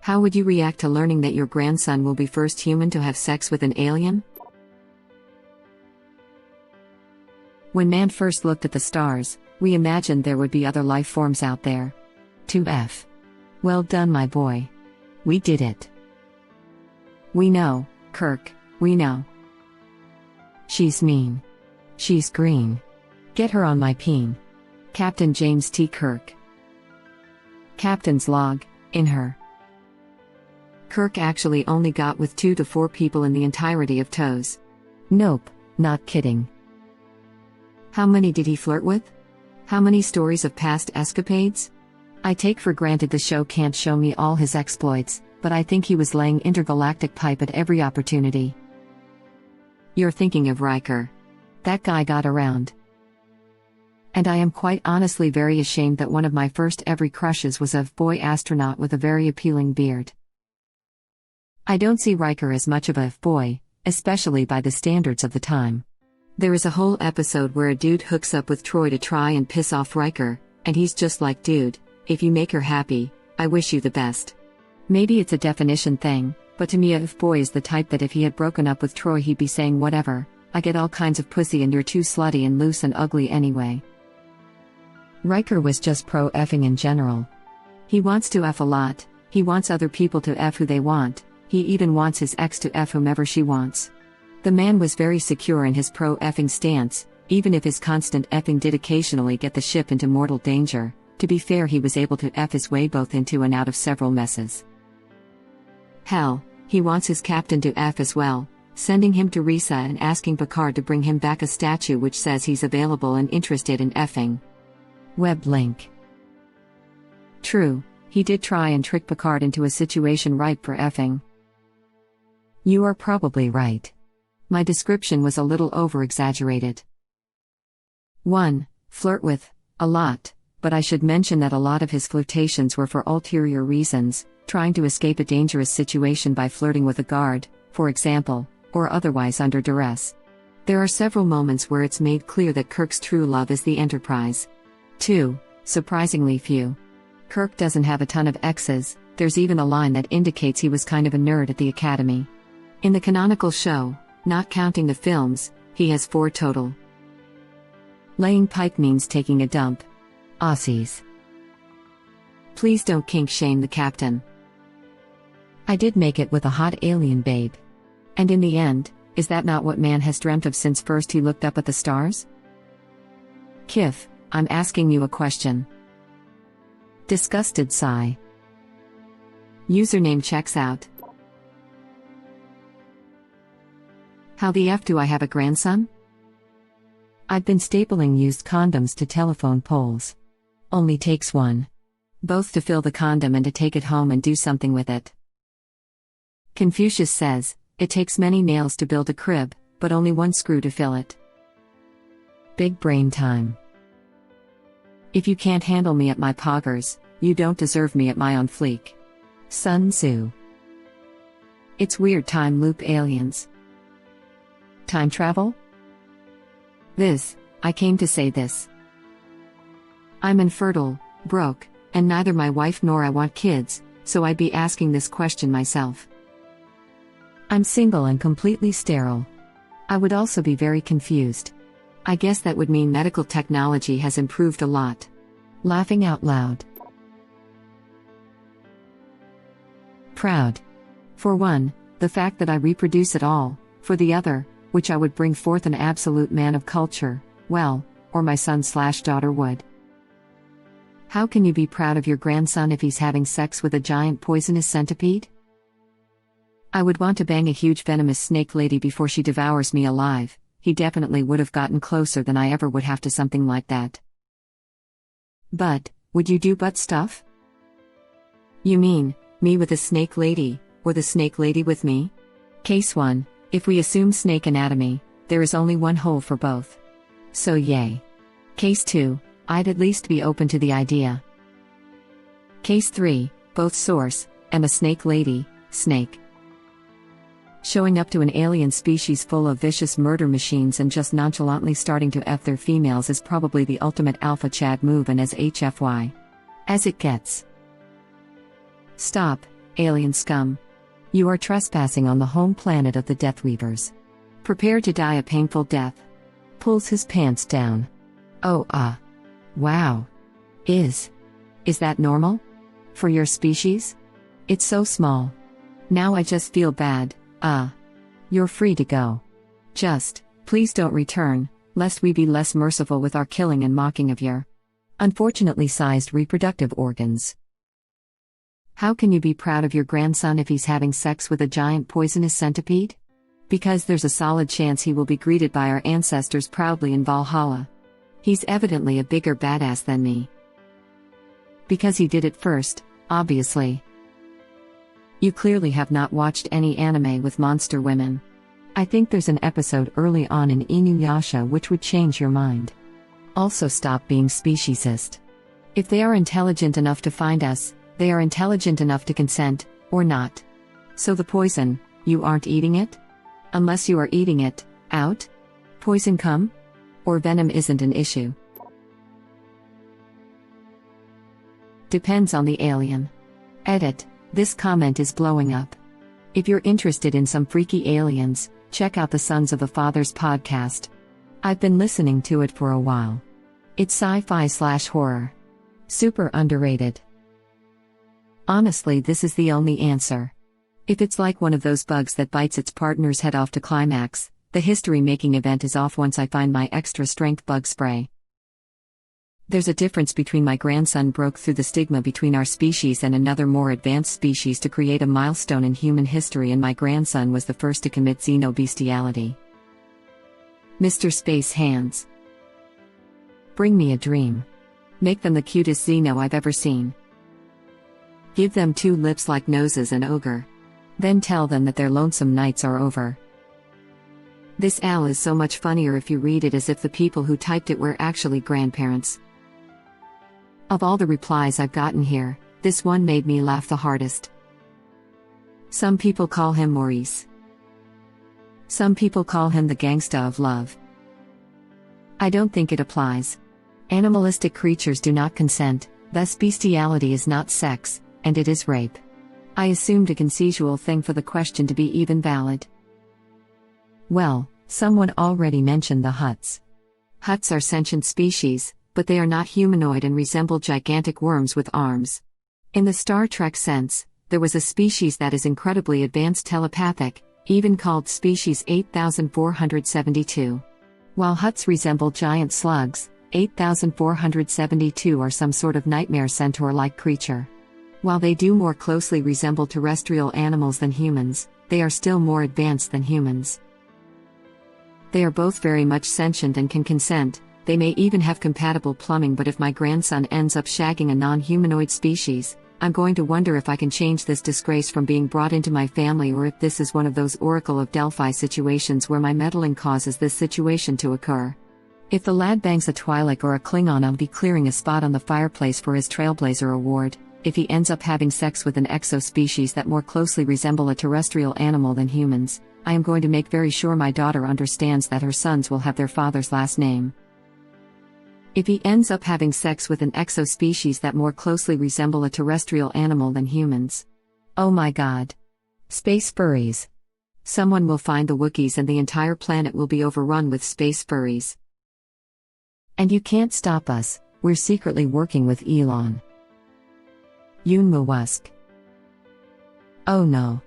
How would you react to learning that your grandson will be first human to have sex with an alien? When man first looked at the stars, we imagined there would be other life forms out there. 2F. Well done, my boy. We did it. We know, Kirk, we know. She's mean. She's green. Get her on my peen. Captain James T. Kirk. Captain's log, in her. Kirk actually only got with 2 to 4 people in the entirety of tows. Nope, not kidding. How many did he flirt with? How many stories of past escapades? I take for granted the show can't show me all his exploits, but I think he was laying intergalactic pipe at every opportunity. You're thinking of Riker. That guy got around. And I am quite honestly very ashamed that one of my first ever crushes was a boy astronaut with a very appealing beard. I don't see Riker as much of a boy, especially by the standards of the time. There is a whole episode where a dude hooks up with Troy to try and piss off Riker, and he's just like, dude, if you make her happy, I wish you the best. Maybe it's a definition thing, but to me a boy is the type that if he had broken up with Troy he'd be saying whatever, I get all kinds of pussy and you're too slutty and loose and ugly anyway. Riker was just pro-effing in general. He wants to F a lot, he wants other people to F who they want, he even wants his ex to F whomever she wants. The man was very secure in his pro-effing stance, even if his constant effing did occasionally get the ship into mortal danger. To be fair, he was able to F his way both into and out of several messes. Hell, he wants his captain to F as well, sending him to Risa and asking Picard to bring him back a statue which says he's available and interested in effing. Web link. True, he did try and trick Picard into a situation ripe for effing. You are probably right. My description was a little over-exaggerated. 1. Flirt with, a lot, but I should mention that a lot of his flirtations were for ulterior reasons, trying to escape a dangerous situation by flirting with a guard, for example, or otherwise under duress. There are several moments where it's made clear that Kirk's true love is the Enterprise. 2. Surprisingly few. Kirk doesn't have a ton of exes, there's even a line that indicates he was kind of a nerd at the Academy. In the canonical show, not counting the films, he has 4 total. Laying pipe means taking a dump. Aussies. Please don't kink shame the captain. I did make it with a hot alien babe. And in the end, is that not what man has dreamt of since first he looked up at the stars? Kif, I'm asking you a question. Disgusted sigh. Username checks out. How the F do I have a grandson? I've been stapling used condoms to telephone poles. Only takes one. Both to fill the condom and to take it home and do something with it. Confucius says, it takes many nails to build a crib, but only one screw to fill it. Big brain time. If you can't handle me at my poggers, you don't deserve me at my on fleek. Sun Tzu. It's weird time loop aliens. Time travel? I came to say this. I'm infertile, broke, and neither my wife nor I want kids, so I'd be asking this question myself. I'm single and completely sterile. I would also be very confused. I guess that would mean medical technology has improved a lot. Laughing out loud. Proud. For one, the fact that I reproduce at all, for the other, which I would bring forth an absolute man of culture, well, or my son/daughter would. How can you be proud of your grandson if he's having sex with a giant poisonous centipede? I would want to bang a huge venomous snake lady before she devours me alive. He definitely would have gotten closer than I ever would have to something like that. But, would you do butt stuff? You mean, me with a snake lady, or the snake lady with me? Case 1, if we assume snake anatomy, there is only one hole for both. So yay. Case 2, I'd at least be open to the idea. Case 3, both source, am a snake lady, snake. Showing up to an alien species full of vicious murder machines and just nonchalantly starting to F their females is probably the ultimate alpha Chad move and as HFY. As it gets. Stop, Alien scum. You are trespassing on the home planet of the Death Weavers. Prepare to die a painful death. Pulls his pants down. Oh, wow. Is that normal? For your species? It's so small. Now I just feel bad. You're free to go. Just, please don't return, lest we be less merciful with our killing and mocking of your unfortunately sized reproductive organs. How can you be proud of your grandson if he's having sex with a giant poisonous centipede? Because there's a solid chance he will be greeted by our ancestors proudly in Valhalla. He's evidently a bigger badass than me. Because he did it first, obviously. You clearly have not watched any anime with monster women. I think there's an episode early on in Inuyasha which would change your mind. Also, stop being speciesist. If they are intelligent enough to find us, they are intelligent enough to consent, or not. So the poison, you aren't eating it? Unless you are eating it, out? Poison come? Or venom isn't an issue. Depends on the alien. Edit, this comment is blowing up. If you're interested in some freaky aliens, check out the Sons of the Fathers podcast. I've been listening to it for a while. It's sci-fi/horror. Super underrated. Honestly, this is the only answer. If it's like one of those bugs that bites its partner's head off to climax, the history-making event is off once I find my extra-strength bug spray. There's a difference between my grandson broke through the stigma between our species and another more advanced species to create a milestone in human history, and my grandson was the first to commit xenobestiality. Mr. Space Hands. Bring me a dream. Make them the cutest xeno I've ever seen. Give them 2 lips like noses and ogre. Then tell them that their lonesome nights are over. This AL is so much funnier if you read it as if the people who typed it were actually grandparents. Of all the replies I've gotten here, this one made me laugh the hardest. Some people call him Maurice. Some people call him the gangsta of love. I don't think it applies. Animalistic creatures do not consent, thus bestiality is not sex, and it is rape. I assumed a consensual thing for the question to be even valid. Well, someone already mentioned the Hutts. Hutts are sentient species, but they are not humanoid and resemble gigantic worms with arms. In the Star Trek sense, there was a species that is incredibly advanced telepathic, even called species 8472. While Hutts resemble giant slugs, 8472 are some sort of nightmare centaur-like creature. While they do more closely resemble terrestrial animals than humans, they are still more advanced than humans. They are both very much sentient and can consent. They may even have compatible plumbing, but if my grandson ends up shagging a non-humanoid species, I'm going to wonder if I can change this disgrace from being brought into my family, or if this is one of those Oracle of Delphi situations where my meddling causes this situation to occur. If the lad bangs a Twi'lek or a Klingon, I'll be clearing a spot on the fireplace for his Trailblazer award. If he ends up having sex with an exospecies that more closely resemble a terrestrial animal than humans, I am going to make very sure my daughter understands that her sons will have their father's last name. If he ends up having sex with an exospecies that more closely resemble a terrestrial animal than humans. Oh my god. Space furries. Someone will find the Wookiees and the entire planet will be overrun with space furries. And you can't stop us, we're secretly working with Elon. Yunmu Wusk. Oh no.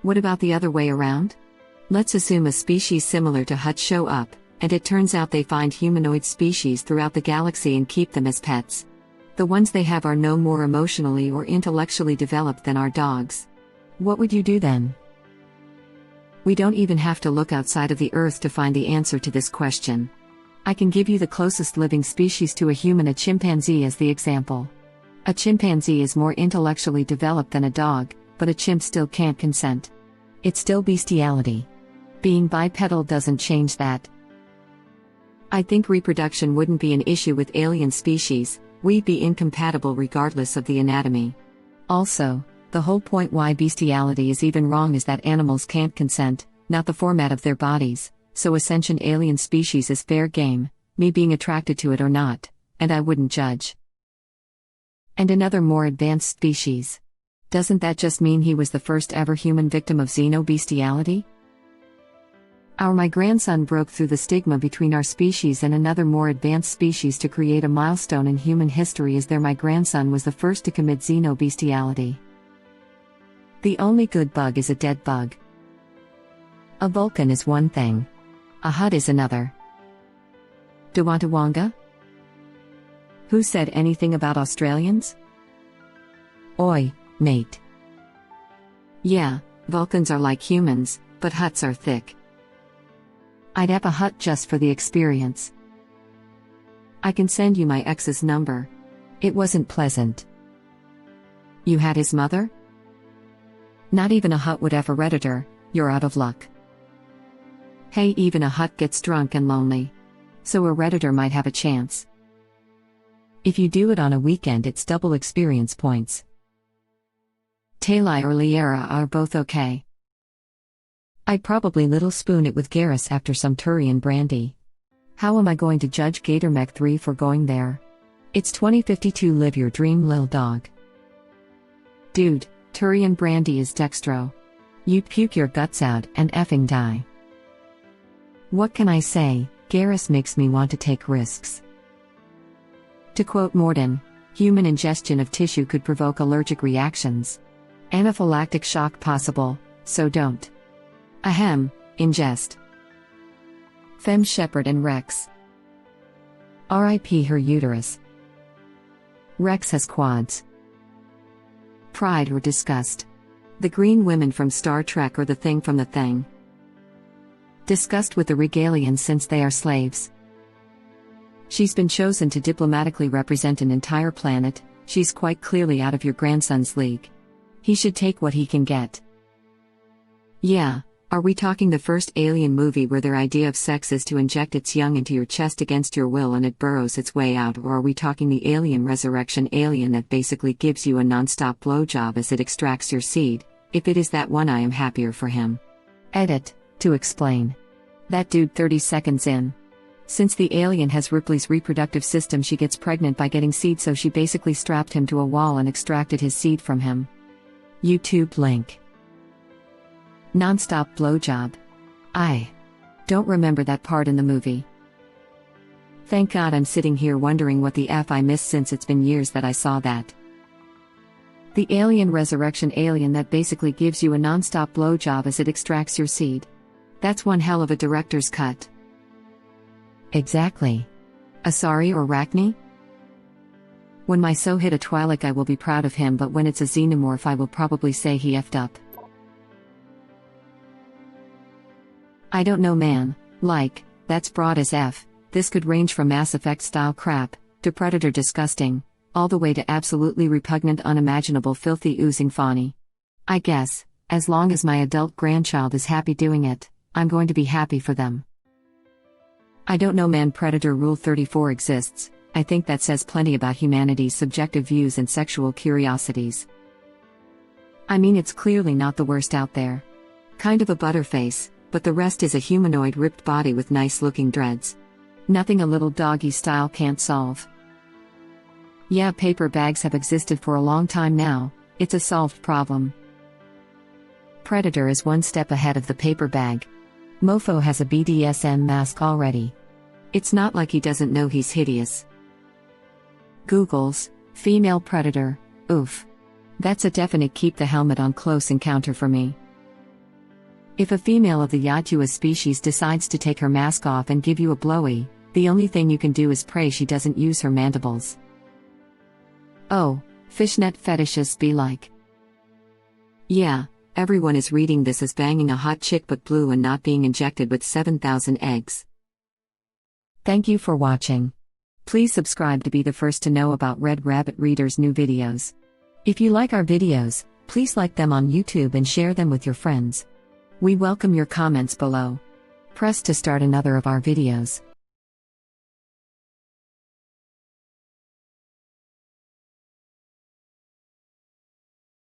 What about the other way around? Let's assume a species similar to Hutt show up, and it turns out they find humanoid species throughout the galaxy and keep them as pets. The ones they have are no more emotionally or intellectually developed than our dogs. What would you do then? We don't even have to look outside of the Earth to find the answer to this question. I can give you the closest living species to a human, a chimpanzee, as the example. A chimpanzee is more intellectually developed than a dog, but a chimp still can't consent. It's still bestiality. Being bipedal doesn't change that. I think reproduction wouldn't be an issue with alien species, we'd be incompatible regardless of the anatomy. Also, the whole point why bestiality is even wrong is that animals can't consent, not the format of their bodies, so a sentient alien species is fair game, me being attracted to it or not, and I wouldn't judge. And another more advanced species. Doesn't that just mean he was the first ever human victim of xenobestiality? My grandson broke through the stigma between our species and another more advanced species to create a milestone in human history as my grandson was the first to commit xenobestiality. The only good bug is a dead bug. A Vulcan is one thing. A Hutt is another. Dewantawonga? Who said anything about Australians? Oi, mate. Yeah, Vulcans are like humans, but Hutts are thick. I'd have a Hutt just for the experience. I can send you my ex's number. It wasn't pleasant. You had his mother? Not even a Hutt would have a Redditor. You're out of luck. Hey, even a Hutt gets drunk and lonely. So a Redditor might have a chance. If you do it on a weekend, it's double experience points. Talai or Liera are both okay. I'd probably little spoon it with Garrus after some Turian brandy. How am I going to judge Gatormech 3 for going there? It's 2052, live your dream, lil dog. Dude, Turian brandy is dextro. You'd puke your guts out and effing die. What can I say? Garrus makes me want to take risks. To quote Morden, human ingestion of tissue could provoke allergic reactions. Anaphylactic shock possible, so don't. Ahem, ingest. Femme Shepherd and Rex. R.I.P. her uterus. Rex has quads. Pride or disgust. The green women from Star Trek or the thing from the thing. Disgust with the Regalians since they are slaves. She's been chosen to diplomatically represent an entire planet. She's quite clearly out of your grandson's league. He should take what he can get. Yeah, are we talking the first Alien movie where their idea of sex is to inject its young into your chest against your will and it burrows its way out, or are we talking the Alien Resurrection Alien that basically gives you a non-stop blowjob as it extracts your seed? If it is that one, I am happier for him. Edit. To explain. That dude 30 seconds in. Since the alien has Ripley's reproductive system, she gets pregnant by getting seed, so she basically strapped him to a wall and extracted his seed from him. YouTube link. Non-stop blowjob. I don't remember that part in the movie. Thank God I'm sitting here wondering what the F I missed, since it's been years that I saw that. The Alien Resurrection Alien that basically gives you a non-stop blowjob as it extracts your seed. That's one hell of a director's cut. Exactly. Asari or Rachni? When my so hit a Twi'lek, I will be proud of him, but when it's a xenomorph, I will probably say he effed up. I don't know, man. Like, that's broad as F. This could range from Mass Effect style crap, to Predator disgusting, all the way to absolutely repugnant, unimaginable, filthy, oozing fawny. I guess, as long as my adult grandchild is happy doing it, I'm going to be happy for them. I don't know, man. Predator Rule 34 exists. I think that says plenty about humanity's subjective views and sexual curiosities. I mean, it's clearly not the worst out there. Kind of a butterface, but the rest is a humanoid ripped body with nice-looking dreads. Nothing a little doggy style can't solve. Yeah, paper bags have existed for a long time now. It's a solved problem. Predator is one step ahead of the paper bag. Mofo has a BDSM mask already. It's not like he doesn't know he's hideous. Google's female predator, oof. That's a definite keep the helmet on close encounter for me. If a female of the Yatua species decides to take her mask off and give you a blowy, the only thing you can do is pray she doesn't use her mandibles. Oh, fishnet fetishists be like. Yeah, everyone is reading this as banging a hot chick but blue and not being injected with 7,000 eggs. Thank you for watching. Please subscribe to be the first to know about Red Rabbit Reader's new videos. If you like our videos, please like them on YouTube and share them with your friends. We welcome your comments below. Press to start another of our videos.